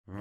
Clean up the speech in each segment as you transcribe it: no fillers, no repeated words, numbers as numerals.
Hello,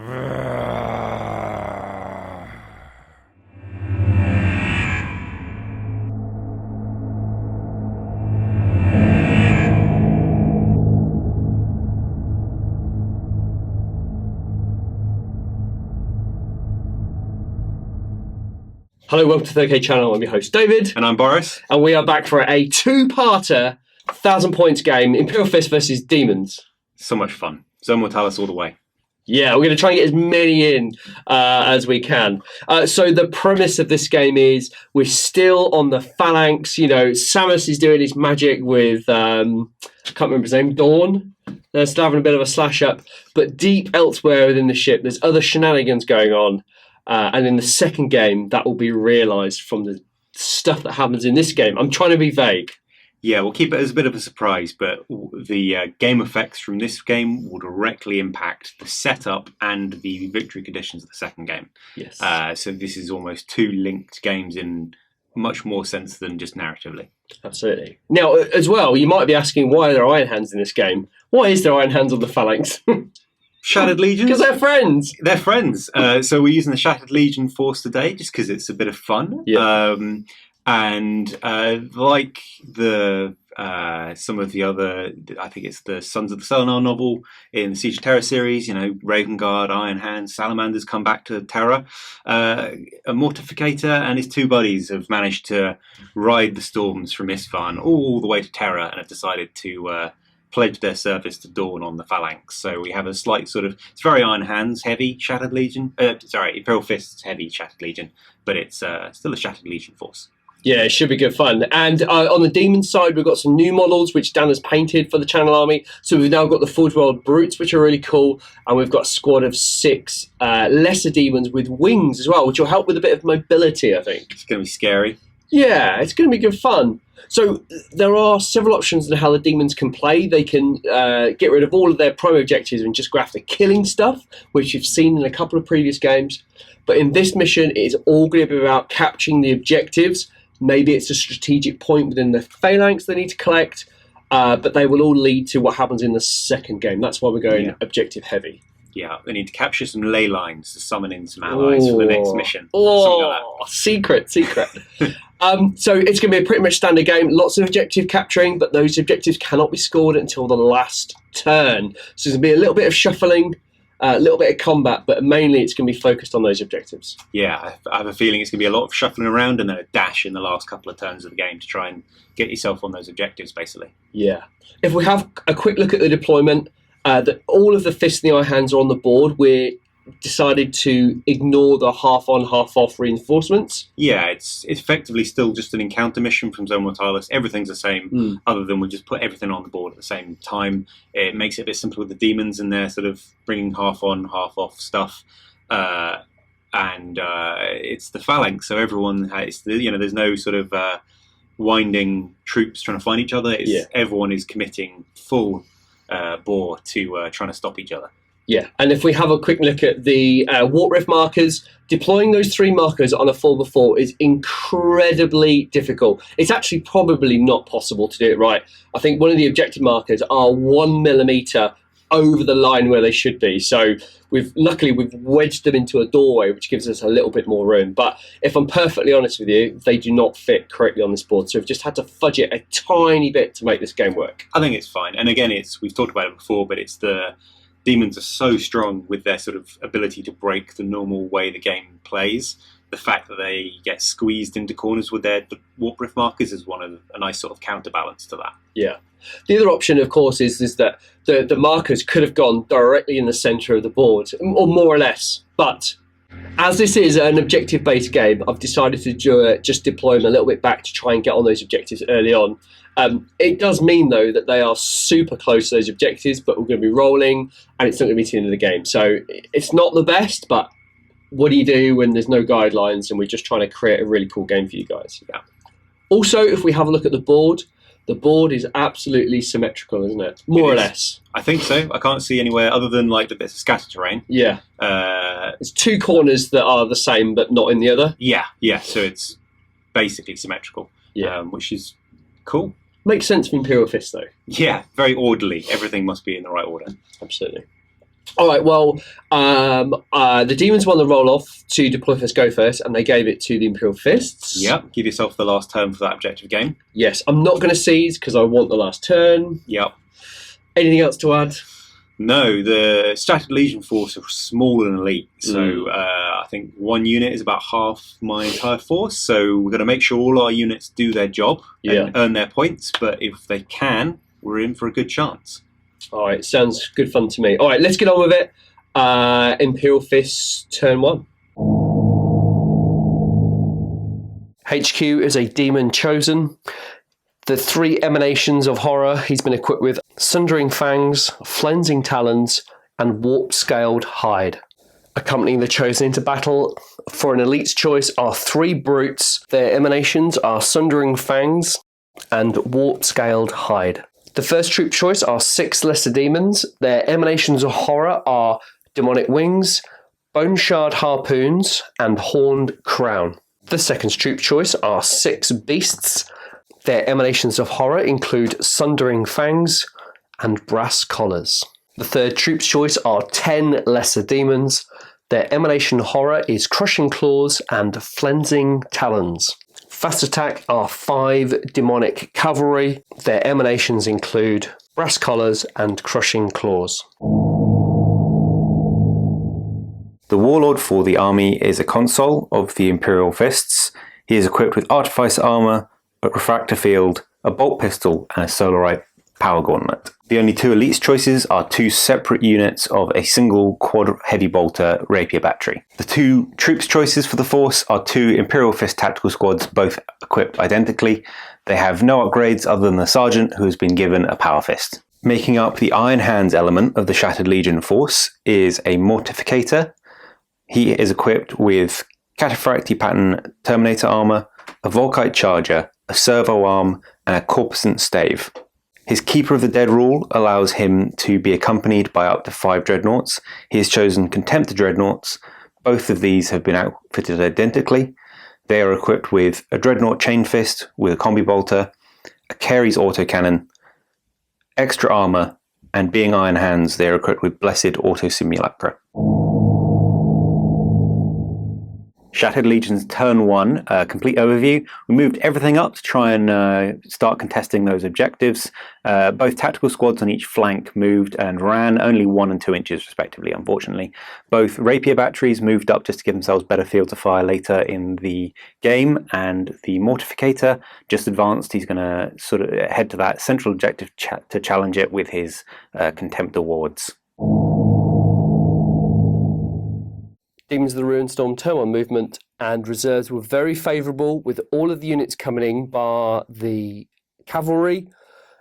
welcome to the 30K channel. I'm your host, David. And I'm Boris. And we are back for a two-parter 1,000 points game, Imperial Fist versus Daemons. So much fun. Zone Mortalis all the way. Yeah, we're going to try and get as many in as we can. So the premise of this game is we're still on the phalanx. You know, Samus is doing his magic with, I can't remember his name, Dawn. They're still having a bit of a slash-up. But deep elsewhere within the ship, there's other shenanigans going on. And in the second game, that will be realised from the stuff that happens in this game. I'm trying to be vague. Yeah, we'll keep it as a bit of a surprise, but the game effects from this game will directly impact the setup and the victory conditions of the second game. Yes. So this is almost two linked games in much more sense than just narratively. Absolutely. Now, as well, you might be asking, why are there Iron Hands in this game? Why is there Iron Hands on the phalanx? Shattered Legions? Because they're friends. They're friends. So we're using the Shattered Legion force today just because it's a bit of fun. Yeah. And like the some of the other, I think it's the Sons of the Selenar novel in the Siege of Terra series, you know, Ravenguard, Iron Hands, Salamanders come back to Terra. A Mortificator and his two buddies have managed to ride the storms from Isfahan all the way to Terra and have decided to pledge their service to Dawn on the phalanx. So we have a slight sort of, it's very Iron Hands heavy Shattered Legion. Imperial Fists heavy Shattered Legion, but it's still a Shattered Legion force. Yeah, it should be good fun. And on the Demon side, we've got some new models which Dan has painted for the Channel Army. So we've now got the Forge World Brutes, which are really cool. And we've got a squad of 6 lesser demons with wings as well, which will help with a bit of mobility, I think. It's going to be scary. Yeah, it's going to be good fun. So there are several options on how the demons can play. They can get rid of all of their primary objectives and just go after killing stuff, which you've seen in a couple of previous games. But in this mission, it is all going to be about capturing the objectives. Maybe it's a strategic point within the phalanx they need to collect, but they will all lead to what happens in the second game. That's why we're going objective heavy. Yeah, they need to capture some ley lines to summon in some allies for the next mission. Like secret. So it's going to be a pretty much standard game. Lots of objective capturing, but those objectives cannot be scored until the last turn. So there's going to be a little bit of shuffling, a little bit of combat, but mainly it's going to be focused on those objectives. Yeah, I have a feeling it's going to be a lot of shuffling around and then a dash in the last couple of turns of the game to try and get yourself on those objectives, basically. Yeah. If we have a quick look at the deployment, that all of the fists and the Iron Hands are on the board. We decided to ignore the half-on, half-off reinforcements. Yeah, it's effectively still just an encounter mission from Zone Mortalis. Everything's the same, other than we'll just put everything on the board at the same time. It makes it a bit simpler with the demons and their sort of bringing half-on, half-off stuff. And it's the phalanx, so everyone has, there's no sort of winding troops trying to find each other. Everyone is committing full bore to trying to stop each other. Yeah, and if we have a quick look at the Warp Rift markers, deploying those 3 markers on a 4x4 is incredibly difficult. It's actually probably not possible to do it right. I think one of the objective markers are 1mm over the line where they should be. So luckily we've wedged them into a doorway, which gives us a little bit more room. But if I'm perfectly honest with you, they do not fit correctly on this board. So we've just had to fudge it a tiny bit to make this game work. I think it's fine. And again, we've talked about it before, but it's the demons are so strong with their sort of ability to break the normal way the game plays. The fact that they get squeezed into corners with their Warp Rift markers is a nice sort of counterbalance to that. Yeah. The other option, of course, is that the markers could have gone directly in the centre of the board, or more or less. But as this is an objective-based game, I've decided to just deploy them a little bit back to try and get on those objectives early on. It does mean, though, that they are super close to those objectives, but we're going to be rolling, and it's not going to be to the end of the game. So it's not the best, but what do you do when there's no guidelines and we're just trying to create a really cool game for you guys? Yeah. Also, if we have a look at the board is absolutely symmetrical, isn't it? More or less. I think so. I can't see anywhere other than like the bits of scatter terrain. Yeah. There's 2 corners that are the same but not in the other. Yeah. So it's basically symmetrical. Yeah. Which is cool. Makes sense for Imperial Fist, though. Yeah, very orderly. Everything must be in the right order. Absolutely. All right, well, the Demons won the roll-off to deploy first, go first, and they gave it to the Imperial Fists. Yep. Give yourself the last turn for that objective game. Yes, I'm not going to seize because I want the last turn. Yep. Anything else to add? No, the Shattered Legion force are small and elite, so I think one unit is about half my entire force, so we're going to make sure all our units do their job and earn their points, but if they can, we're in for a good chance. All right, sounds good fun to me. All right, let's get on with it. Imperial Fists, turn 1. HQ is a demon chosen. The 3 emanations of horror he's been equipped with: Sundering Fangs, Flensing Talons, and Warp-Scaled Hide. Accompanying the chosen into battle for an elite's choice are 3 brutes. Their emanations are Sundering Fangs and Warp-Scaled Hide. The first troop choice are 6 lesser demons. Their emanations of horror are Demonic Wings, Bone Shard Harpoons, and Horned Crown. The second troop choice are 6 beasts. Their emanations of horror include Sundering Fangs and Brass Collars. The third troop's choice are 10 lesser demons. Their emanation horror is Crushing Claws and Flensing Talons. Fast attack are 5 demonic cavalry. Their emanations include Brass Collars and Crushing Claws. The Warlord for the army is a consul of the Imperial Fists. He is equipped with Artificer Armour, a Refractor Field, a Bolt Pistol, and a Solarite Power Gauntlet. The only 2 elites choices are 2 separate units of a single quad heavy bolter rapier battery. The 2 troops choices for the force are 2 Imperial Fist tactical squads, both equipped identically. They have no upgrades other than the sergeant, who has been given a power fist. Making up the Iron Hands element of the Shattered Legion force is a Mortificator. He is equipped with Cataphractii pattern Terminator armor, a Volkite charger, a servo arm, and a corpuscent stave. His Keeper of the Dead rule allows him to be accompanied by up to 5 dreadnoughts. He has chosen Contemptor dreadnoughts. Both of these have been outfitted identically. They are equipped with a Dreadnought Chain Fist with a combi bolter, a Carey's autocannon, extra armor, and being Iron Hands, they are equipped with Blessed Auto Simulacra. Shattered Legion's turn 1, complete overview. We moved everything up to try and start contesting those objectives. Both tactical squads on each flank moved and ran only 1 and 2 inches respectively, unfortunately. Both rapier batteries moved up just to give themselves better field to fire later in the game, and the Mortificator just advanced. He's going to sort of head to that central objective to challenge it with his Contempt Awards. Demons of the Ruinstorm turn 1 movement and reserves were very favourable, with all of the units coming in bar the cavalry,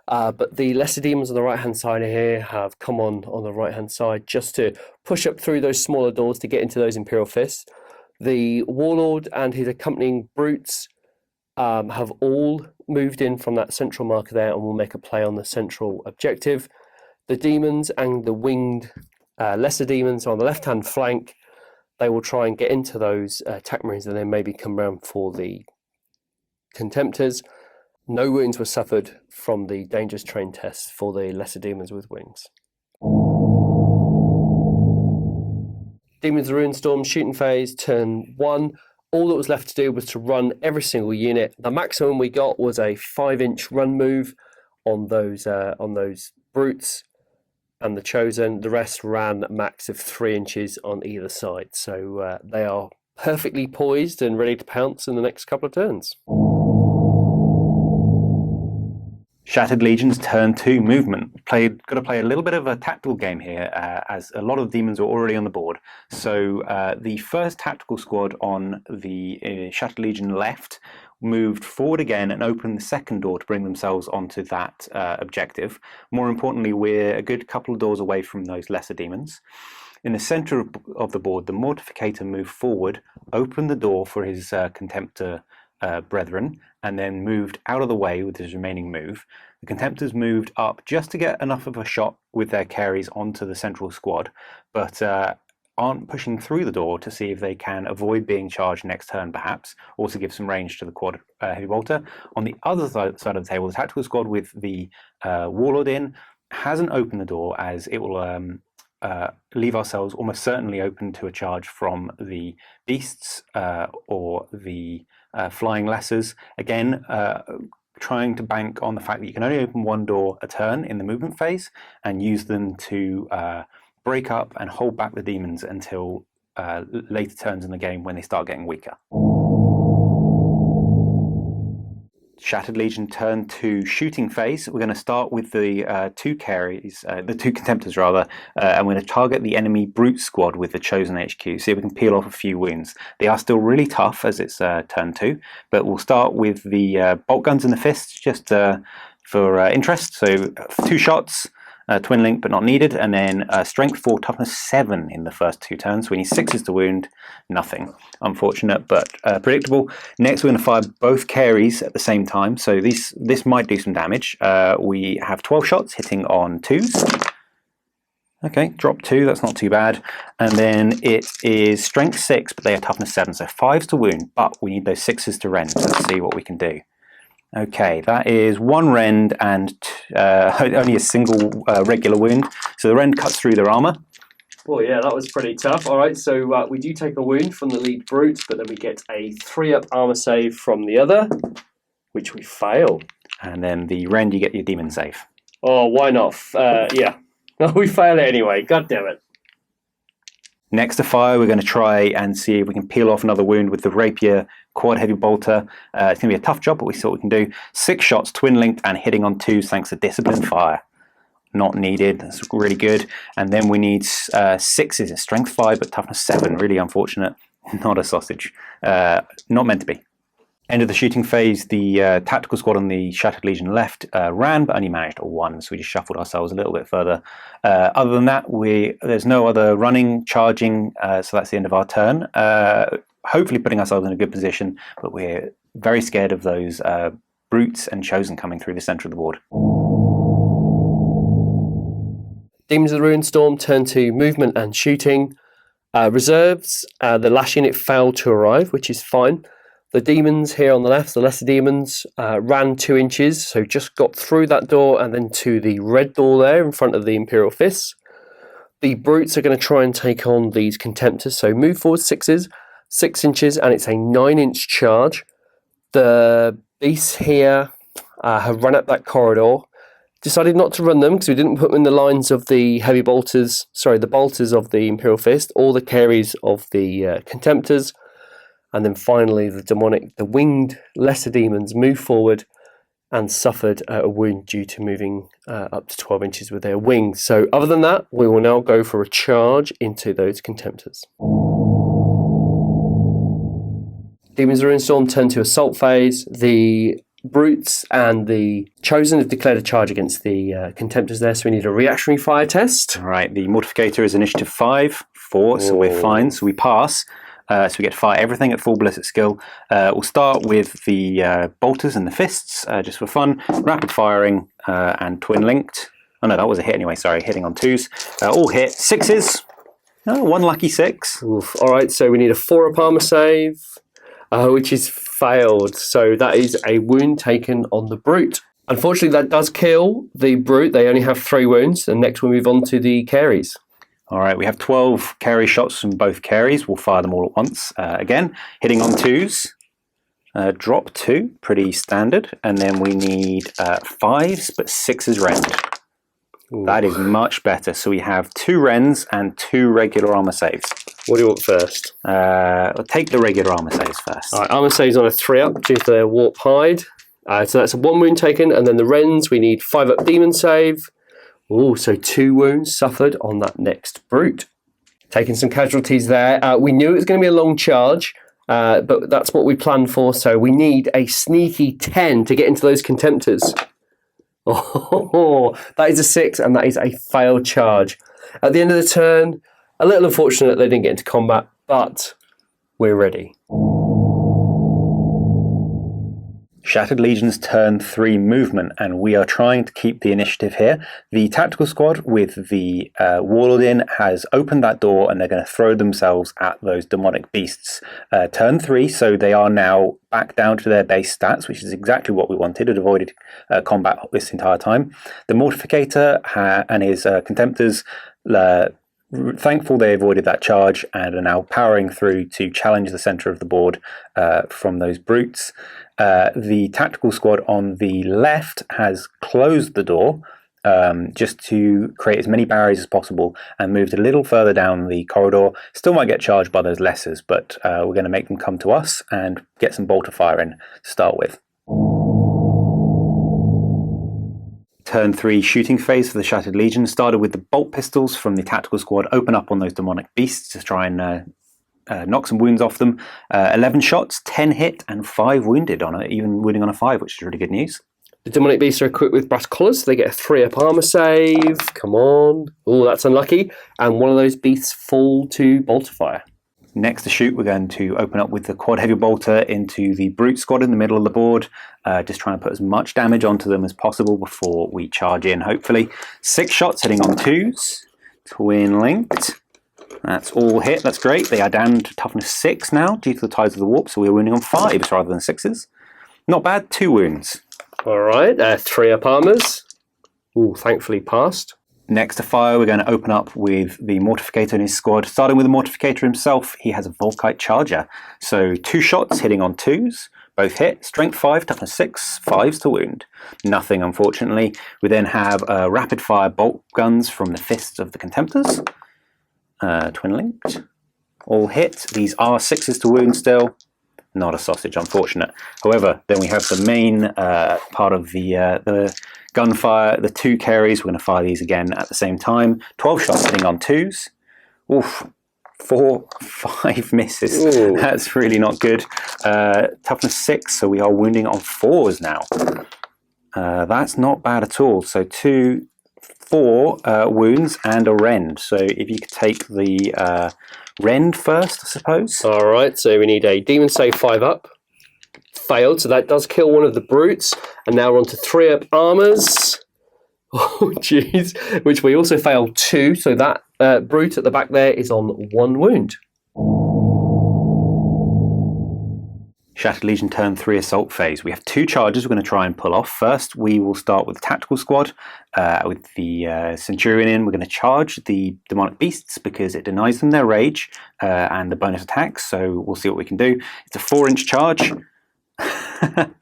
but the lesser demons on the right hand side here have come on the right hand side just to push up through those smaller doors to get into those Imperial Fists. The Warlord and his accompanying brutes have all moved in from that central marker there and will make a play on the central objective. The demons and the winged lesser demons on the left hand flank, they will try and get into those attack marines and then maybe come round for the Contemptors. No wounds were suffered from the dangerous train test for the lesser demons with wings. Demons of the Ruinstorm shooting phase, turn 1. All that was left to do was to run every single unit. The maximum we got was a 5-inch run move on those brutes and the chosen. The rest ran a max of 3 inches on either side. So they are perfectly poised and ready to pounce in the next couple of turns. Shattered Legion's turn 2 movement. Got to play a little bit of a tactical game here, as a lot of demons are already on the board. So the first tactical squad on the Shattered Legion left moved forward again and opened the second door to bring themselves onto that objective. More importantly, we're a good couple of doors away from those lesser demons. In the centre of the board, the Mortificator moved forward, opened the door for his Contemptor brethren, and then moved out of the way with his remaining move. The Contemptors moved up just to get enough of a shot with their carries onto the central squad, but aren't pushing through the door to see if they can avoid being charged next turn, perhaps, or to give some range to the quad heavy bolter. On the other side of the table, the tactical squad with the Warlord in hasn't opened the door, as it will leave ourselves almost certainly open to a charge from the beasts or the flying lessers. Again, trying to bank on the fact that you can only open one door a turn in the movement phase and use them to break up and hold back the demons until later turns in the game when they start getting weaker. Shattered Legion turn to shooting phase. We're going to start with the two carries, the two contemptors rather, and we're going to target the enemy brute squad with the chosen HQ. See if we can peel off a few wounds. They are still really tough as it's turn 2, but we'll start with the bolt guns and the fists just for interest. So 2 shots. Twin link but not needed, and then strength 4, toughness 7 in the first 2 turns. We need 6s to wound, nothing. Unfortunate but predictable. Next we're going to fire both carries at the same time, so this might do some damage. We have 12 shots hitting on 2s. Okay, drop 2, that's not too bad. And then it is strength 6, but they are toughness 7, so 5s to wound, but we need those 6s to rend. Let's see what we can do. Okay, that is 1 rend and only a single regular wound. So the rend cuts through their armor. Oh yeah, that was pretty tough. All right, so we do take a wound from the lead brute, but then we get a 3-up armor save from the other, which we fail. And then the rend, you get your demon save. Oh, why not? Yeah. No, we fail it anyway. God damn it. Next to fire, we're going to try and see if we can peel off another wound with the rapier quad heavy bolter. It's going to be a tough job, but we see what we can do. 6 shots, twin linked and hitting on 2s thanks to disciplined fire. Not needed. That's really good. And then we need 6s, strength 5 but toughness 7. Really unfortunate. Not a sausage. Not meant to be. End of the shooting phase, the tactical squad on the Shattered Legion left ran, but only managed a 1, so we just shuffled ourselves a little bit further. Other than that, there's no other running, charging, so that's the end of our turn. Hopefully putting ourselves in a good position, but we're very scared of those brutes and chosen coming through the centre of the board. Demons of the Ruin Storm turn to movement and shooting. Reserves, the lash unit failed to arrive, which is fine. The demons here on the left, the lesser demons, ran 2 inches, so just got through that door and then to the red door there in front of the Imperial fists. The brutes are going to try and take on these contemptors, so move forward 6s, 6 inches, and it's a 9-inch charge. The beasts here have run up that corridor. Decided not to run them because we didn't put them in the lines of the heavy bolters, the bolters of the Imperial fist, or the carries of the contemptors. And then finally, the winged lesser demons moved forward and suffered a wound due to moving up to 12 inches with their wings. So other than that, we will now go for a charge into those contemptors. Demons of the Ruin Storm turn to assault phase. The brutes and the chosen have declared a charge against the contemptors there, so we need a reactionary fire test. All right, the mortificator is initiative 5, 4, so we're fine, so we pass. So we get to fire everything at full ballistic skill. We'll start with the bolters and the fists, just for fun. Rapid firing and twin linked. Oh no, that was a hit anyway, sorry, hitting on 2s. All hit, 6s. Oh, 1 lucky 6. Oof. All right, so we need a 4-up armor save, which is failed. So that is a wound taken on the brute. Unfortunately, that does kill the brute. They only have 3 wounds. And next we'll move on to the carries. All right, we have 12 carry shots from both carries. We'll fire them all at once. Again, hitting on 2s. Drop 2, pretty standard. And then we need 5s, but 6s rend. Ooh. That is much better. So we have 2 rends and 2 regular armor saves. What do you want first? We'll take the regular armor saves first. All right, armor saves on a 3-up due to their warp hide. So that's a 1 wound taken. And then the rends, we need 5-up demon save. Oh, so 2 wounds suffered on that next brute. Taking some casualties there. We knew it was going to be a long charge, but that's what we planned for. So we need a sneaky 10 to get into those contemptors. Oh, that is a 6, and that is a failed charge. At the end of the turn, a little unfortunate they didn't get into combat, but we're ready. Shattered Legion's turn 3 movement, and we are trying to keep the initiative here. The tactical squad with the warlord in has opened that door, and they're going to throw themselves at those demonic beasts. Turn 3, so they are now back down to their base stats, which is exactly what we wanted. It avoided combat this entire time. The mortificator and his contemptors thankful they avoided that charge and are now powering through to challenge the centre of the board from those brutes. The tactical squad on the left has closed the door just to create as many barriers as possible and moved a little further down the corridor. Still might get charged by those lessers, but we're going to make them come to us and get some bolter fire in to start with. Turn 3 shooting phase for the Shattered Legion started with the bolt pistols from the tactical squad open up on those demonic beasts to try and knock some wounds off them. 11 shots, 10 hit, and 5 wounded on it, even wounding on a 5, which is really good news. The demonic beasts are equipped with brass collars, so they get a 3-up armor save. Come on. Oh, that's unlucky. And one of those beasts fall to bolter fire. Next to shoot, we're going to open up with the quad heavy bolter into the brute squad in the middle of the board, just trying to put as much damage onto them as possible before we charge in, hopefully. 6 shots hitting on 2s, twin linked. That's all hit, that's great. They are down to toughness 6 now due to the Tides of the Warp, so we're wounding on 5s rather than 6s. Not bad, 2 wounds. All right, 3-up armors. Ooh, thankfully passed. Next to fire, we're going to open up with the Mortificator in his squad. Starting with the Mortificator himself, he has a Volkite Charger. So 2 shots hitting on 2s, both hit. Strength 5, toughness 6, 5s to wound. Nothing, unfortunately. We then have rapid fire bolt guns from the Fists of the Contemptors. Twin linked. All hit. These are 6s to wound still. Not a sausage, unfortunate. However, then we have the main part of the gunfire, the 2 carries. We're going to fire these again at the same time. 12 shots hitting on 2s. Oof, 4, 5 misses. Ooh. That's really not good. Toughness 6, so we are wounding on 4s now. That's not bad at all. So 2, 4 wounds and a rend. So if you could take the rend first, I suppose. All right, so we need a demon save 5-up. Failed, so that does kill one of the brutes. And now we're on to 3-up armors. Oh, jeez. Which we also failed 2, so that brute at the back there is on 1 wound. Shattered Legion turn 3 assault phase. We have 2 charges we're going to try and pull off. First, we will start with the tactical squad with the Centurion in. We're going to charge the demonic beasts because it denies them their rage and the bonus attacks. So we'll see what we can do. It's a 4-inch charge.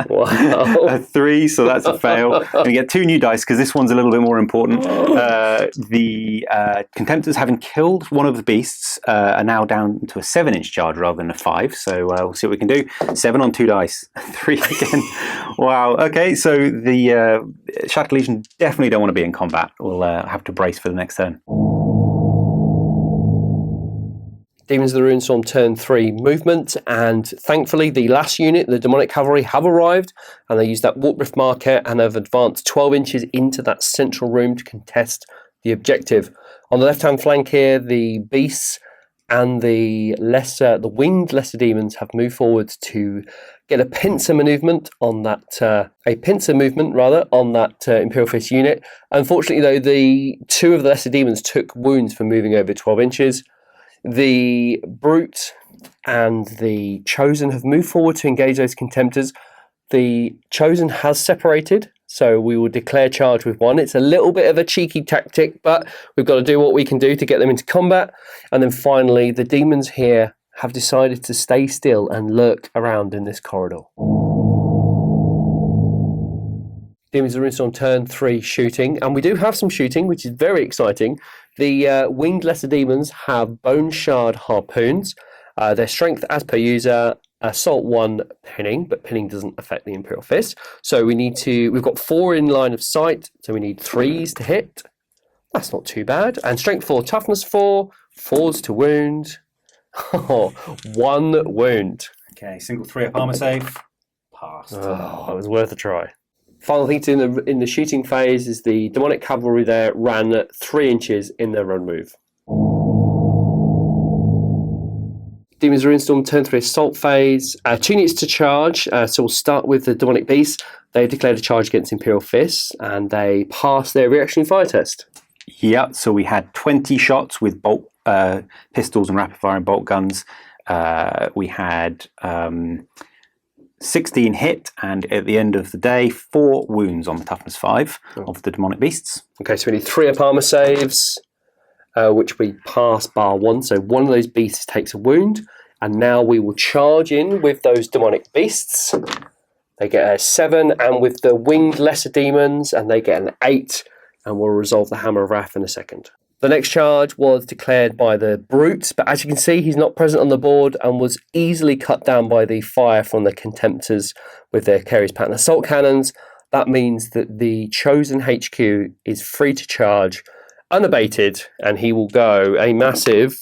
Wow. A 3, so that's a fail. We get 2 new dice because this one's a little bit more important. The Contemptors, having killed one of the beasts, are now down to a 7-inch charge rather than a 5. So we'll see what we can do. 7 on 2 dice. 3 again. Wow. Okay, so the Shattered Legion definitely don't want to be in combat. We'll have to brace for the next turn. Demons of the Ruinstorm turn 3 movement, and thankfully the last unit, the Demonic Cavalry, have arrived, and they use that Warp Rift marker and have advanced 12 inches into that central room to contest the objective. On the left-hand flank here, the beasts and the winged lesser demons have moved forward to get a pincer movement on that Imperial Fist unit. Unfortunately, though, the 2 of the lesser demons took wounds for moving over 12 inches. The Brute and the Chosen have moved forward to engage those Contemptors. The Chosen has separated, so we will declare charge with 1. It's a little bit of a cheeky tactic, but we've got to do what we can do to get them into combat. And then finally, the Demons here have decided to stay still and lurk around in this corridor. Demons of the Ruinstorm turn 3 shooting, and we do have some shooting, which is very exciting. The winged lesser demons have bone shard harpoons. Their strength, as per user, assault 1 pinning, but pinning doesn't affect the Imperial Fist. So we've got 4 in line of sight, so we need 3s to hit. That's not too bad. And strength 4, toughness 4, 4s to wound. 1 wound. Okay, single 3-up armor save. Passed. Oh, it was worth a try. Final thing in the shooting phase is the Demonic Cavalry there ran 3 inches in their run move. Demons of the Ruinstorm turn 3 assault phase. 2 units to charge, so we'll start with the Demonic Beasts. They declared a charge against Imperial Fists, and they passed their reaction fire test. Yeah, so we had 20 shots with bolt pistols and rapid firing bolt guns. We had 16 hit, and at the end of the day, 4 wounds on the toughness 5 of the demonic beasts. Okay, so we need 3-up armor saves. which we pass bar 1. So one of those beasts takes a wound. And now we will charge in with those demonic beasts. They get a 7, and with the winged lesser demons, and they get an 8, and we'll resolve the Hammer of Wrath in a second. The next charge was declared by the brutes, but as you can see, he's not present on the board and was easily cut down by the fire from the Contemptors with their Carries Pattern Assault Cannons. That means that the Chosen HQ is free to charge unabated, and he will go a massive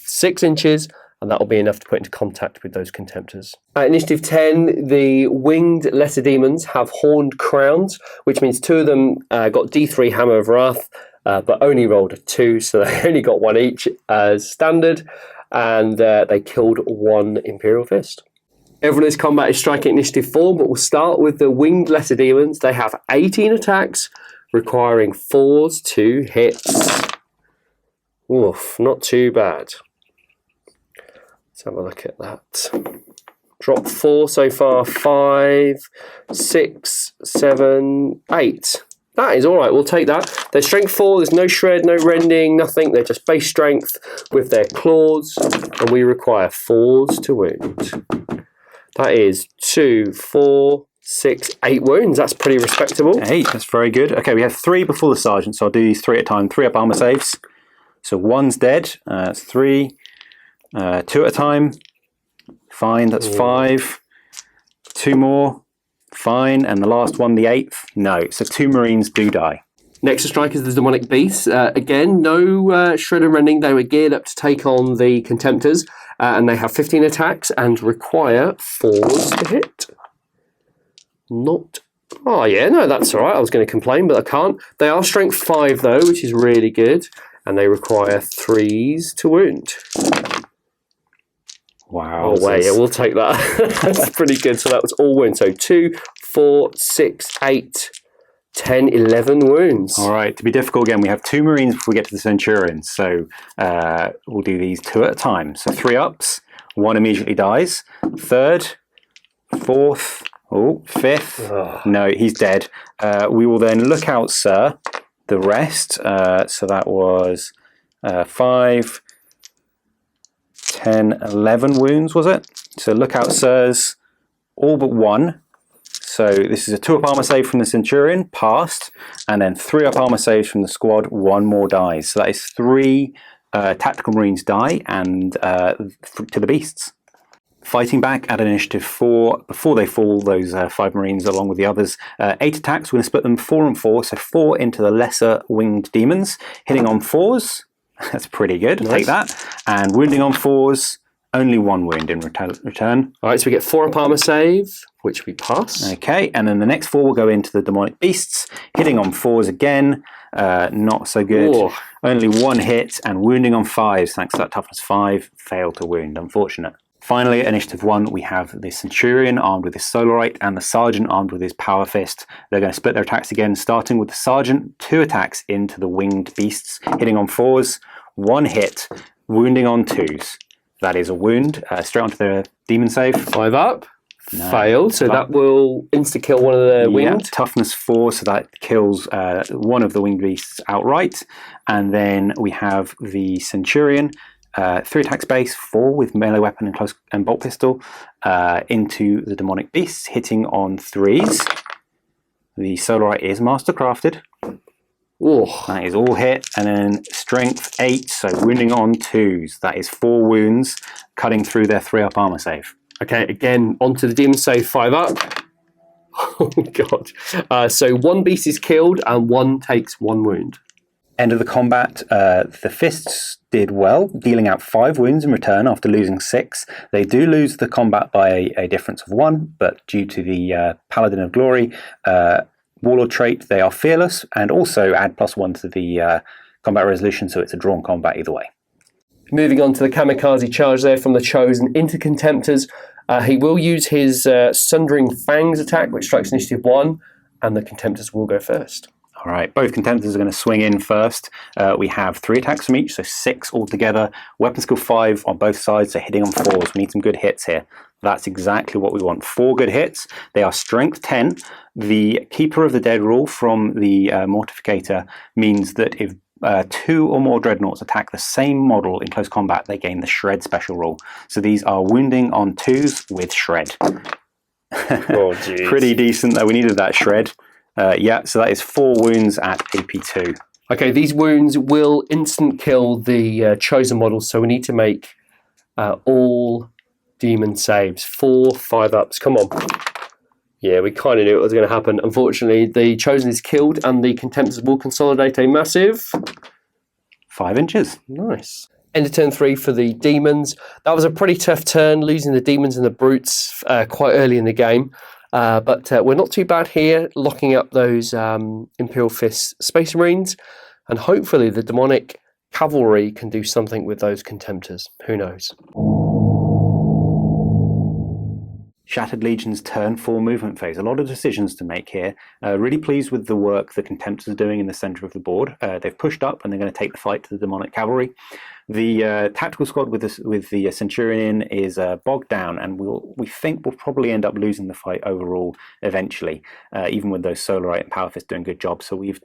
6 inches, and that will be enough to put into contact with those Contemptors. At Initiative 10, the Winged Lesser Demons have Horned Crowns, which means 2 of them got D3 Hammer of Wrath, but only rolled a 2, so they only got 1 each as standard, and they killed 1 Imperial Fist. Everyone in this combat is striking Initiative 4, but we'll start with the Winged Lesser Demons. They have 18 attacks, requiring 4s to hit. Oof, not too bad. Let's have a look at that. Drop 4 so far, 5, 6, 7, 8. That is all right, we'll take that. They're strength 4, there's no shred, no rending, nothing. They're just base strength with their claws, and we require 4s to wound. That is 2, 4, 6, 8 wounds. That's pretty respectable. 8, that's very good. Okay, we have 3 before the sergeant, so I'll do these 3 at a time. 3 up armor saves. So 1's dead, that's 3. 2 at a time. Fine, that's 5. 2 more. Fine, and the last one, the 8th. No, so 2 Marines do die. Next to strike is the Demonic Beasts. Again, no shred and rending. They were geared up to take on the Contemptors, and they have 15 attacks and require 4s to hit. Not. Oh, yeah, no, that's all right. I was going to complain, but I can't. They are strength 5, though, which is really good, and they require 3s to wound. Wow. Oh, wait, yeah, we'll take that. That's pretty good. So that was all wounds. So 2, 4, 6, 8, 10, 11 wounds. All right, to be difficult again, we have 2 Marines before we get to the Centurions. So we'll do these 2 at a time. So 3 ups, 1 immediately dies. 3rd, 4th, 5th. No, he's dead. We will then look out, sir. The rest. So that was 5, 10, 11 wounds, was it? So look out, sirs. All but 1. So this is a 2 up armor save from the Centurion, passed, and then 3 up armor saves from the squad, 1 more dies. So that is 3 tactical Marines die, and to the beasts. Fighting back at Initiative 4, before they fall, those 5 Marines along with the others, 8 attacks. We're going to split them 4 and 4, so 4 into the lesser winged demons, hitting on 4s. That's pretty good, nice. Take that. And wounding on 4s, only 1 wound in return. All right, so we get 4 up armor save, which we pass. Okay, and then the next 4 will go into the demonic beasts, hitting on 4s again, not so good. Ooh. Only 1 hit, and wounding on 5s, thanks to that toughness 5, failed to wound, unfortunate. Finally, at Initiative 1, we have the Centurion armed with his Solarite and the Sergeant armed with his Power Fist. They're going to split their attacks again, starting with the Sergeant, 2 attacks into the winged beasts, hitting on 4s, 1 hit, wounding on 2s. That is a wound. Straight onto the demon save. 5 up. No, failed, so that will insta-kill one of the winged. Yeah, toughness 4, so that kills one of the winged beasts outright. And then we have the Centurion, 3 attacks base, 4 with melee weapon and close and bolt pistol, into the demonic beasts, hitting on 3s. The Solarite is mastercrafted. Ooh. That is all hit, and then strength 8, so wounding on 2s. That is 4 wounds, cutting through their 3 up armor save. Okay, again, onto the demon save, 5 up. Oh, God. So 1 beast is killed, and 1 takes 1 wound. End of the combat. The fists did well, dealing out 5 wounds in return after losing 6. They do lose the combat by a difference of 1, but due to the Paladin of Glory Warlord trait, they are fearless, and also add +1 to the combat resolution, so it's a drawn combat either way. Moving on to the kamikaze charge there from the Chosen into Contemptors. He will use his Sundering Fangs attack, which strikes Initiative 1, and the Contemptors will go first. All right, both Contemptors are going to swing in first. We have 3 attacks from each, so 6 altogether. Weapon skill 5 on both sides, so hitting on 4s. We need some good hits here. That's exactly what we want. 4 good hits. They are strength 10. The Keeper of the Dead rule from the Mortificator means that if 2 or more dreadnoughts attack the same model in close combat, they gain the shred special rule. So these are wounding on 2s with shred. Oh, geez. Pretty decent though. We needed that shred. Yeah, so that is 4 wounds at AP2. Okay, these wounds will instant kill the chosen model, so we need to make all demon saves. 4 5-ups. Come on. Yeah, we kind of knew it was going to happen. Unfortunately, the chosen is killed, and the contemptors will consolidate a massive 5 inches. Nice. End of turn 3 for the demons. That was a pretty tough turn, losing the demons and the brutes quite early in the game. But we're not too bad here, locking up those Imperial Fist Space Marines, and hopefully the demonic cavalry can do something with those contemptors. Who knows? Shattered Legion's turn 4 movement phase. A lot of decisions to make here. Really pleased with the work the Contemptors are doing in the centre of the board. They've pushed up and they're going to take the fight to the Demonic Cavalry. The tactical squad with the Centurion in is bogged down, and we think we'll probably end up losing the fight overall eventually, even with those Solarite and Power Fist doing a good job. So we've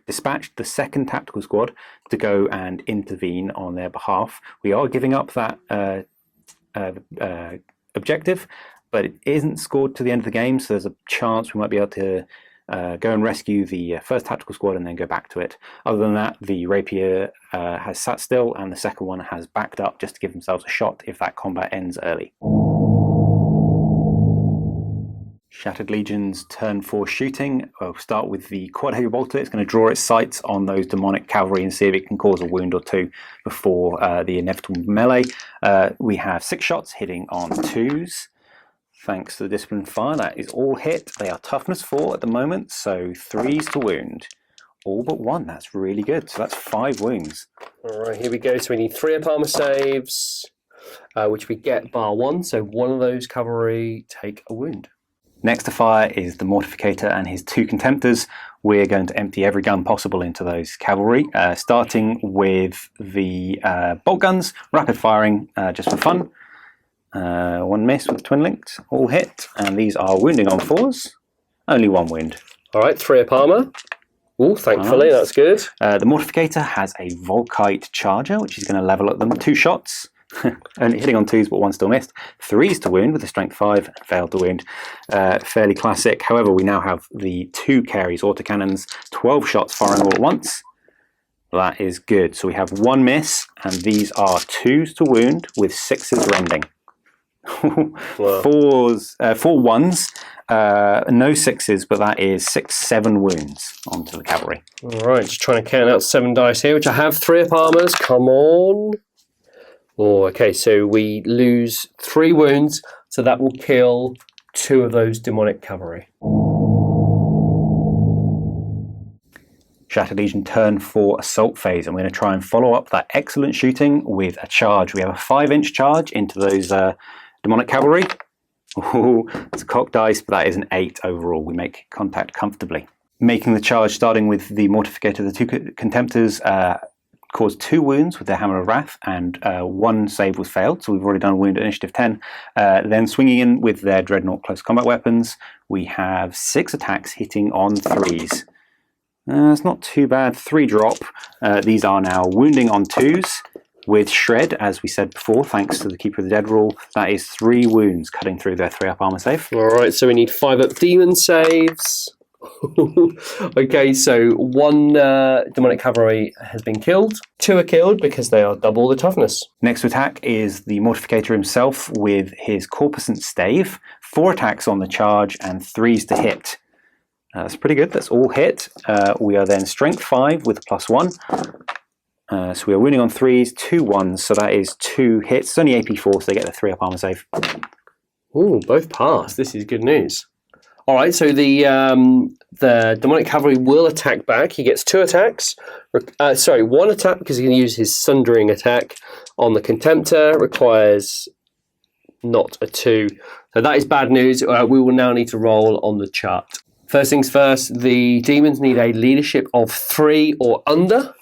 dispatched the second tactical squad to go and intervene on their behalf. We are giving up that objective, but it isn't scored to the end of the game, so there's a chance we might be able to go and rescue the first tactical squad and then go back to it. Other than that, the Rapier has sat still, and the second one has backed up just to give themselves a shot if that combat ends early. Shattered Legion's turn 4 shooting. We'll start with the quad heavy bolter. It's going to draw its sights on those demonic cavalry and see if it can cause a wound or 2 before the inevitable melee. We have 6 shots hitting on 2s. Thanks to the disciplined fire, that is all hit. They are toughness 4 at the moment, so 3s to wound. All but 1. That's really good. So that's 5 wounds. All right, here we go. So we need 3 up armor saves, which we get bar 1. So one of those cavalry take a wound. Next to fire is the Mortificator and his 2 Contemptors. We're going to empty every gun possible into those cavalry, starting with the bolt guns, rapid firing just for fun. 1 miss with twin linked, all hit, and these are wounding on 4s. Only 1 wound. All right, 3 up armor. Oh, thankfully, Nice. That's good. The Mortificator has a Volkite Charger, which is going to level at them. 2 shots. Only hitting on 2s, but 1 still missed. 3s to wound with a strength 5, failed to wound. Fairly classic. However, we now have the 2 carries autocannons, 12 shots firing all at once. That is good. So we have 1 miss, and these are 2s to wound with 6s rending. 4 1s, no 6s, but that is 7 wounds onto the cavalry. All right, just trying to count out 7 dice here, which I have. 3 up armors. Come on. Oh, okay, so we lose 3 wounds, so that will kill 2 of those demonic cavalry. Shattered Legion turn 4 assault phase, and we're going to try and follow up that excellent shooting with a charge. We have a 5-inch charge into those demonic cavalry. Ooh, it's a cocked dice, but that is an 8 overall. We make contact comfortably. Making the charge, starting with the Mortificator, the 2 Contemptors caused 2 wounds with their Hammer of Wrath, and 1 save was failed, so we've already done a wound at initiative 10. Then swinging in with their Dreadnought close combat weapons, we have 6 attacks hitting on 3s. It's not too bad. 3 drop. These are now wounding on 2s with shred, as we said before, thanks to the Keeper of the Dead rule. That is 3 wounds cutting through their 3 up armor save. All right, so we need 5 up demon saves. Okay, so 1 demonic cavalry has been killed. 2 are killed because they are double the toughness. Next to attack is the Mortificator himself with his Corpusant Stave. 4 attacks on the charge and 3s to hit. That's pretty good. That's all hit. We are then strength 5 with +1. So we are winning on 3s, 2 1s, so that is 2 hits. It's only AP4, so they get the 3 up armor save. Ooh, both passed. This is good news. All right, so the demonic cavalry will attack back. He gets 2 attacks. 1 attack because he can use his sundering attack on the Contemptor. Requires not a 2. So that is bad news. We will now need to roll on the chart. First things first, the demons need a leadership of 3 or under,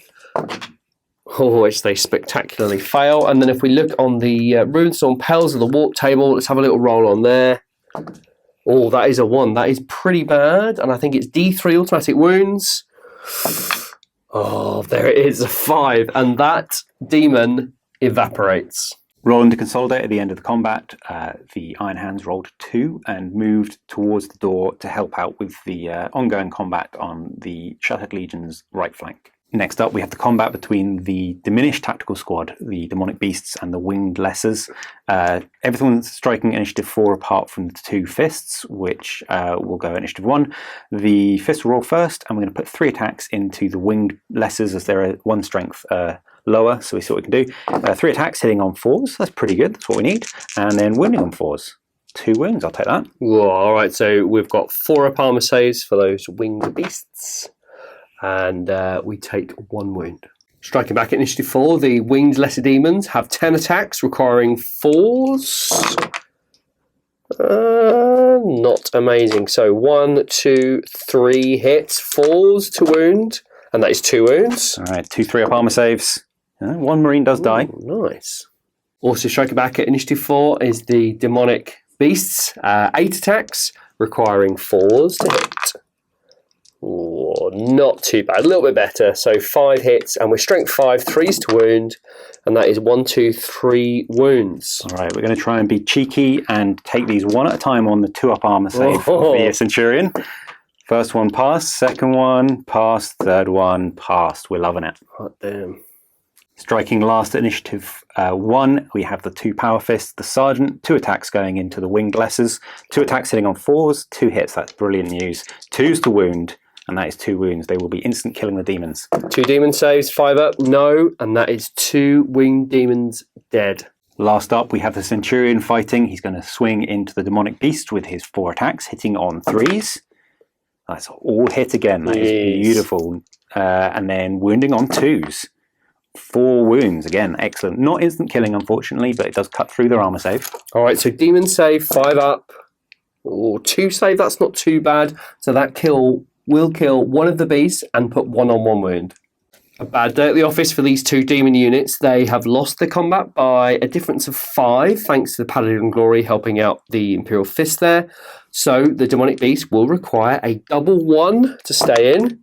which they spectacularly fail. And then if we look on the Runestorm Pels of the Warp table, let's have a little roll on there. Oh, that is a 1. That is pretty bad. And I think it's D3 automatic wounds. Oh, there it is, a 5. And that demon evaporates. Rolling to consolidate at the end of the combat, the Iron Hands rolled 2 and moved towards the door to help out with the ongoing combat on the Shattered Legion's right flank. Next up, we have the combat between the diminished tactical squad, the Demonic Beasts and the Winged Lessers. Everyone's striking initiative 4 apart from the 2 fists, which will go initiative 1. The fists will roll first, and we're going to put 3 attacks into the Winged Lessers as they're 1 strength lower, so we see what we can do. 3 attacks hitting on 4s, that's pretty good, that's what we need. And then wounding on 4s. 2 wounds, I'll take that. Whoa, all right, so we've got 4 up armor saves for those Winged Beasts. And we take 1 wound. Striking back at initiative 4, the Winged Lesser Demons have 10 attacks requiring 4s. Not amazing. So 1, 2, 3 hits, 4s to wound, and that is 2 wounds. All right, 2 3 up armor saves. 1 Marine does die. Nice. Also striking back at initiative 4 is the Demonic Beasts. 8 attacks requiring 4s to hit. Oh, not too bad, a little bit better. So 5 hits, and we're strength 5, 3s to wound, and that is 1, 2, 3 wounds. All right, we're going to try and be cheeky and take these one at a time on the 2 up armor save for the Centurion. First one passed, second one passed, third one passed. We're loving it. Hot damn. Striking last at initiative 1, we have the 2 power fists, the Sergeant, 2 attacks going into the Winged Lessers, 2 attacks hitting on 4s, 2 hits, that's brilliant news. 2s to wound, and that is 2 wounds. They will be instant killing the demons. 2 demon saves, 5 up, no, and that is 2 winged demons dead. Last up, we have the Centurion fighting. He's going to swing into the Demonic Beast with his 4 attacks, hitting on 3s. That's all hit again. That is beautiful. And then wounding on 2s. 4 wounds, again, excellent. Not instant killing, unfortunately, but it does cut through their armor save. All right, so demon save, 5 up, or 2 save, that's not too bad. So that kill will kill one of the beasts and put 1 on 1 wound. A bad day at the office for these 2 demon units. They have lost the combat by a difference of 5, thanks to the Paladin Glory helping out the Imperial Fist there. So the Demonic Beast will require a double 1 to stay in.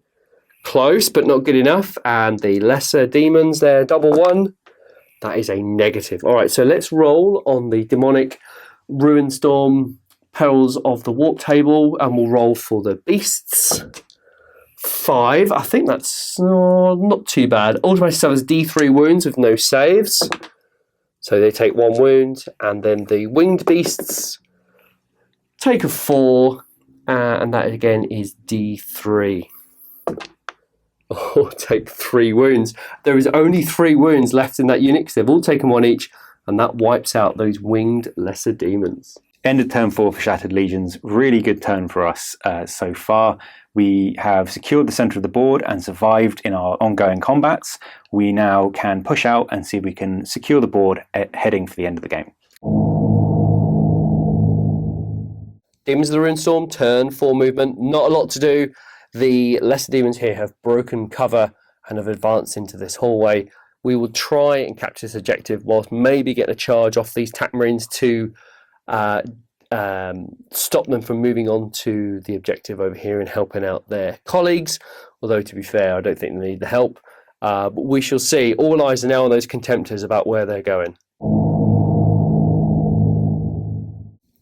Close, but not good enough. And the Lesser Demons there, double 1. That is a negative. All right, so let's roll on the Demonic Ruin Storm Perils of the Warp Table, and we'll roll for the Beasts. 5. I think that's not too bad. Automatic suffers D3 wounds with no saves. So they take 1 wound. And then the Winged Beasts take a 4. And that again is D3. Oh, take 3 wounds. There is only 3 wounds left in that unit because they've all taken 1 each. And that wipes out those Winged Lesser Demons. End of turn 4 for Shattered Legions. Really good turn for us so far. We have secured the centre of the board and survived in our ongoing combats. We now can push out and see if we can secure the board heading for the end of the game. Demons of the Ruin Storm, turn 4 movement. Not a lot to do. The Lesser Demons here have broken cover and have advanced into this hallway. We will try and capture this objective whilst maybe getting a charge off these TAC Marines to stop them from moving on to the objective over here and helping out their colleagues. Although, to be fair, I don't think they need the help. But we shall see. All eyes are now on those Contemptors about where they're going.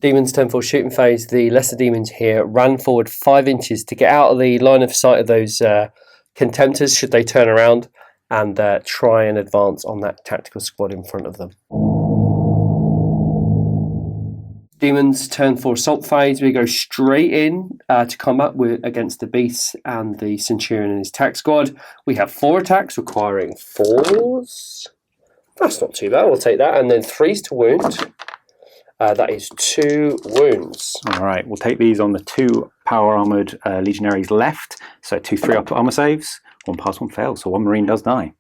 Demons turn 4 shooting phase. The Lesser Demons here ran forward 5 inches to get out of the line of sight of those Contemptors should they turn around and try and advance on that tactical squad in front of them. Demons turn 4 assault phase. We go straight in to combat against the Beasts and the Centurion and his tac squad. We have 4 attacks requiring 4s. That's not too bad. We'll take that. And then 3s to wound. That is 2 wounds. All right, we'll take these on the 2 power armoured legionaries left. So 2 3 up armour saves. 1 pass, 1 fails. So 1 Marine does die.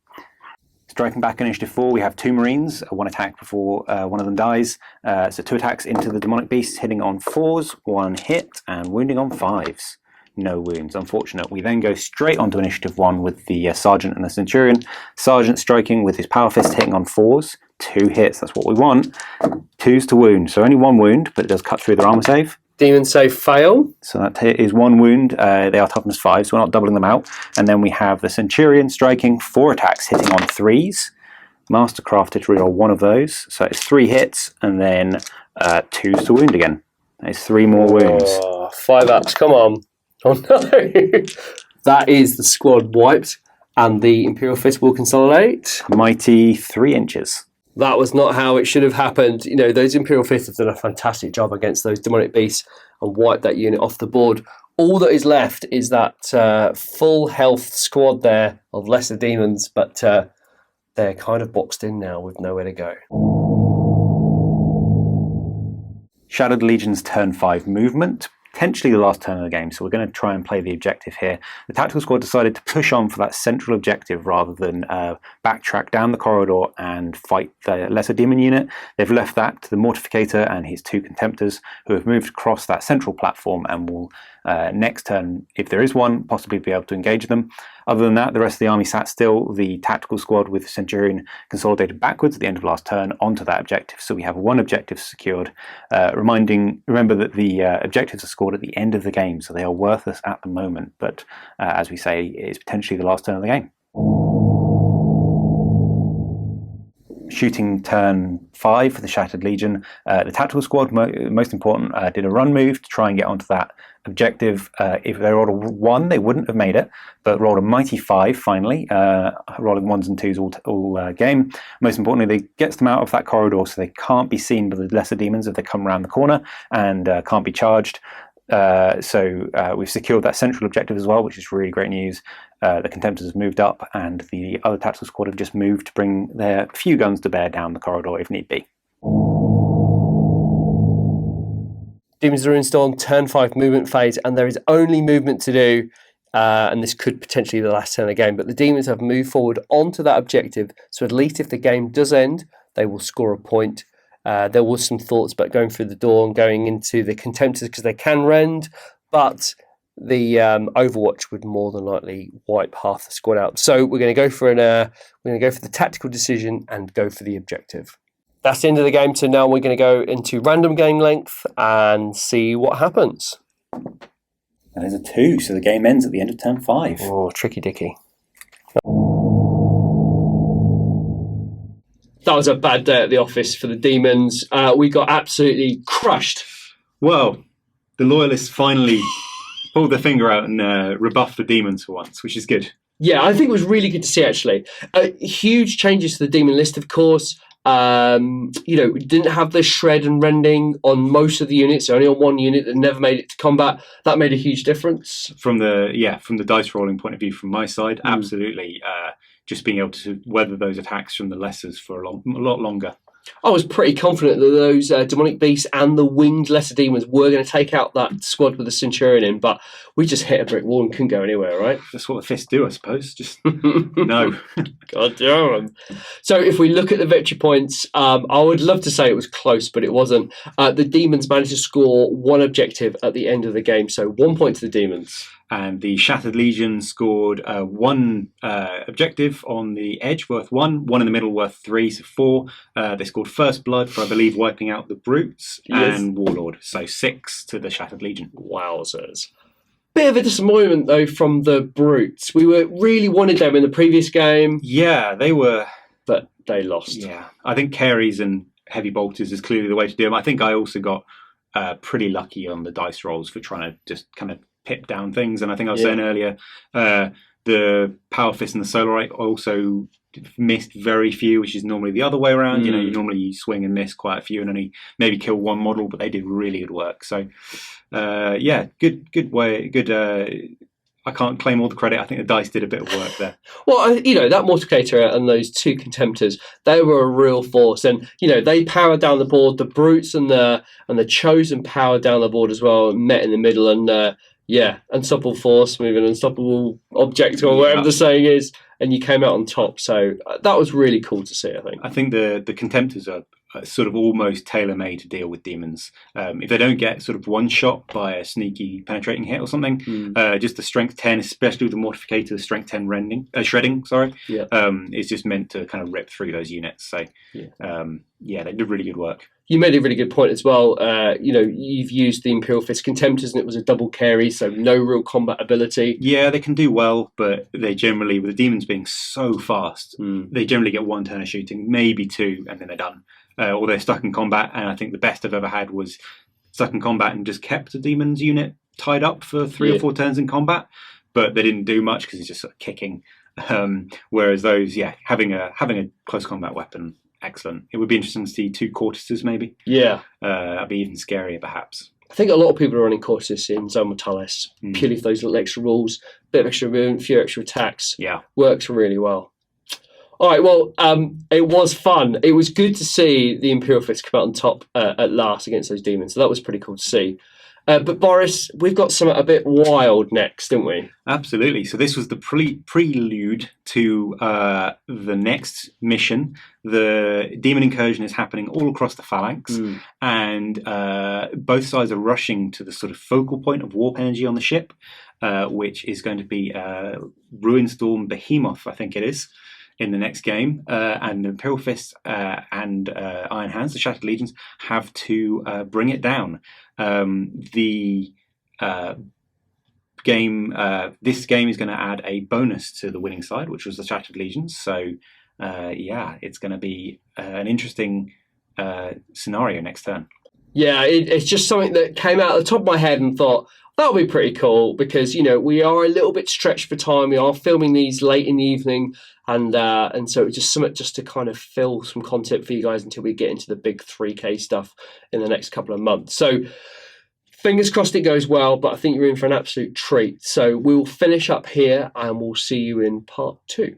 Striking back initiative 4, we have 2 Marines, 1 attack before one of them dies. So 2 attacks into the Demonic Beast, hitting on 4s, 1 hit, and wounding on 5s. No wounds, unfortunate. We then go straight onto initiative 1 with the Sergeant and the Centurion. Sergeant striking with his power fist, hitting on 4s, 2 hits, that's what we want. 2s to wound, so only 1 wound, but it does cut through their armor save. Demon save fail. So that is 1 wound. They are toughness 5, so we're not doubling them out. And then we have the Centurion striking 4 attacks, hitting on 3s. Mastercrafted to reroll 1 of those. So it's 3 hits, and then 2s to wound again. It's 3 more wounds. Oh, 5 ups, come on. Oh no. That is the squad wiped, and the Imperial Fist will consolidate. Mighty 3 inches. That was not how it should have happened. You know, those Imperial Fists have done a fantastic job against those demonic beasts and wiped that unit off the board. All that is left is that full health squad there of lesser demons, but they're kind of boxed in now with nowhere to go. Shattered Legion's turn 5 movement. Potentially the last turn of the game, so we're going to try and play the objective here. The tactical squad decided to push on for that central objective rather than backtrack down the corridor and fight the lesser demon unit. They've left that to the Mortificator and his 2 Contemptors, who have moved across that central platform and will next turn, if there is one, possibly be able to engage them. Other than that, the rest of the army sat still. The tactical squad with the Centurion consolidated backwards at the end of last turn onto that objective. So we have 1 objective secured. Remember that the objectives are scored at the end of the game, so they are worthless at the moment. But as we say, it is potentially the last turn of the game. Shooting turn 5 for the Shattered Legion. The tactical squad, most important, did a run move to try and get onto that objective. If they rolled a 1, they wouldn't have made it, but rolled a mighty 5 finally, rolling 1s and 2s all game. Most importantly, they gets them out of that corridor so they can't be seen by the lesser demons if they come around the corner and can't be charged. So we've secured that central objective as well, which is really great news. The Contemptors have moved up, and the other tactical squad have just moved to bring their few guns to bear down the corridor if need be. Demons are installed turn 5 movement phase, and there is only movement to do, and this could potentially be the last turn of the game, but the demons have moved forward onto that objective, so at least if the game does end, they will score a point. There was some thoughts about going through the door and going into the Contemptors because they can rend, but the Overwatch would more than likely wipe half the squad out. So we're going to go for the tactical decision and go for the objective. That's the end of the game. So now we're going to go into random game length and see what happens. That is a 2, so the game ends at the end of turn 5. Oh, tricky dicky. That was a bad day at the office for the Demons. We got absolutely crushed. Well, the Loyalists finally pulled their finger out and rebuffed the Demons for once, which is good. Yeah, I think it was really good to see, actually. Huge changes to the Demon list, of course. We didn't have the shred and rending on most of the units, only on 1 unit that never made it to combat. That made a huge difference. From the dice rolling point of view from my side, absolutely. Just being able to weather those attacks from the lessers for a lot longer. I was pretty confident that those demonic beasts and the winged lesser demons were going to take out that squad with the Centurion in, but we just hit a brick wall and couldn't go anywhere, right? That's what the fists do, I suppose. Just no. God damn. So if we look at the victory points, I would love to say it was close, but it wasn't. The Demons managed to score 1 objective at the end of the game, so 1 point to the Demons. And the Shattered Legion scored 1 objective on the edge, worth 1 in the middle, worth 3, so 4. They scored First Blood for, I believe, wiping out the Brutes, and Warlord, so 6 to the Shattered Legion. Wowzers. Bit of a disappointment, though, from the Brutes. We really wanted them in the previous game. Yeah, they were. But they lost. Yeah, I think Carries and Heavy Bolters is clearly the way to do them. I think I also got pretty lucky on the dice rolls for trying to just kind of pip down things. And I think I was saying earlier, the Power Fist and the Solarite also missed very few, which is normally the other way around. You know, you normally swing and miss quite a few and only maybe kill 1 model, but they did really good work. So, good way. I can't claim all the credit. I think the dice did a bit of work there. Well, that Mortificator and those 2 Contemptors, they were a real force. And, they powered down the board. The Brutes and the Chosen powered down the board as well, met in the middle. And, unstoppable force, moving unstoppable object, or whatever the saying is. And you came out on top. So that was really cool to see, I think. I think the Contemptors are sort of almost tailor-made to deal with demons. If they don't get sort of one shot by a sneaky penetrating hit or something, just the strength 10, especially with the mortificator, the strength 10 shredding, is just meant to kind of rip through those units. So they did really good work. You made a really good point as well. You've used the Imperial Fist Contemptors, and it was a double carry, so no real combat ability. Yeah, they can do well, but they generally, with the demons being so fast, they generally get one turn of shooting, maybe two, and then they're done. Or they're stuck in combat, and I think the best I've ever had was stuck in combat and just kept a demons unit tied up for 3 or 4 turns in combat, but they didn't do much because he's just sort of kicking. Whereas those, having a close combat weapon, excellent. It would be interesting to see 2 Cortices maybe. Yeah. That'd be even scarier perhaps. I think a lot of people are running Cortices in Zone Mortalis purely for those little extra rules, bit of extra movement, few extra attacks. Yeah. Works really well. All right, well, it was fun. It was good to see the Imperial Fist come out on top at last against those demons, so that was pretty cool to see. But Boris, we've got something a bit wild next, didn't we? Absolutely. So this was the prelude to the next mission. The demon incursion is happening all across the phalanx, and both sides are rushing to the sort of focal point of warp energy on the ship, which is going to be Ruinstorm Behemoth, I think it is, in the next game. And the Imperial Fist and Iron Hands, the Shattered Legions, have to bring it down. This game is going to add a bonus to the winning side, which was the Shattered Legions. So it's going to be an interesting scenario next turn. Yeah, it's just something that came out at the top of my head and thought that would be pretty cool because we are a little bit stretched for time. We are filming these late in the evening, and so it's just something just to kind of fill some content for you guys until we get into the big 3K stuff in the next couple of months. So fingers crossed it goes well, but I think you're in for an absolute treat. So we'll finish up here and we'll see you in part 2.